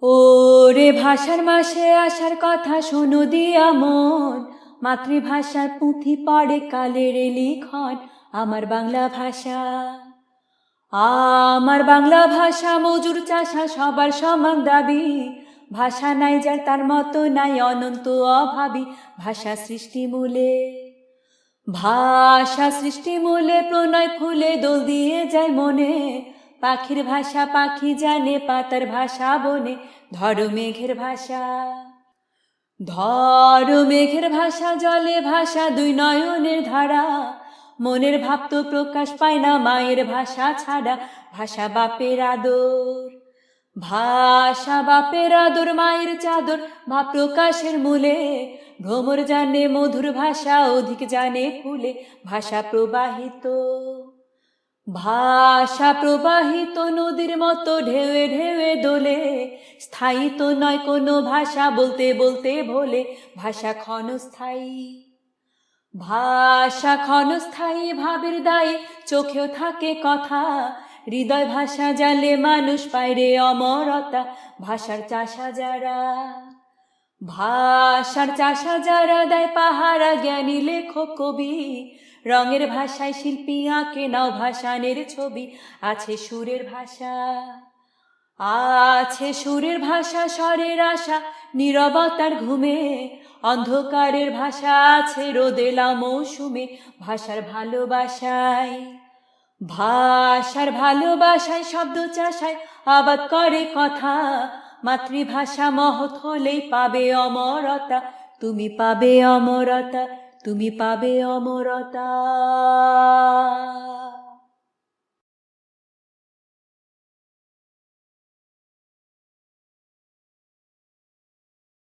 ওরে ভাষার মাসে আসার কথা শোনো দিয়া মন, মাতৃভাষার পুঁথি পড়ে কালের লিখন। আমার বাংলা ভাষা, আমার বাংলা ভাষা মজুর চাষা সবার সমান দাবি। ভাষা নাই যার তার মতো নাই অনন্ত অভাবী। ভাষা সৃষ্টি মূলে, ভাষা সৃষ্টি মূলে প্রণয় ফুলে দোল দিয়ে যায় মনে। পাখির ভাষা পাখি জানে, পাতার ভাষা বনে। ধরো মেঘের ভাষা, ধরো মেঘের ভাষা, জলে ভাষা দুই নয়নের ধারা। মনের ভাব তো প্রকাশ পায় না মায়ের ভাষা ছাড়া। ভাষা বাপের আদর, ভাষা বাপের আদর, মায়ের চাদর ভাব প্রকাশের মূলে। ভ্রমর জানে মধুর ভাষা, অধিক জানে ফুলে। ভাষা প্রবাহিত, ভাষা প্রবাহিত নদীর মতো ঢেউয়ে ঢেউয়ে দোলে। স্থায়ী তো নয় কোনো ভাষা, বলতে বলতে ভোলে। ভাষা ক্ষণস্থায়ী, ভাষা ক্ষণস্থায়ী ভাবের দায়ে চোখেও থাকে কথা। হৃদয় ভাষা জালে মানুষ পায় রে অমরতা। ভাষার চাষা যারা, ভাষার চাষা যারা দেয় পাহারা, জ্ঞানী লেখক কবি। রঙের ভাষায় শিল্পী আঁকে নাও ভাষানের ছবি। আছে সুরের ভাষা, আছে সুরের ভাষা স্বরের আশা নীরবতার ঘুমে। অন্ধকারের ভাষা আছে রোদেলা মৌসুমে। ভাষার ভালোবাসায়, ভাষার ভালোবাসায় শব্দ চাষায় আবাদ করে কথা। মাতৃভাষা মহৎ হলেই পাবে অমরতা। তুমি পাবে অমরতা, তুমি পাবে অমরতা।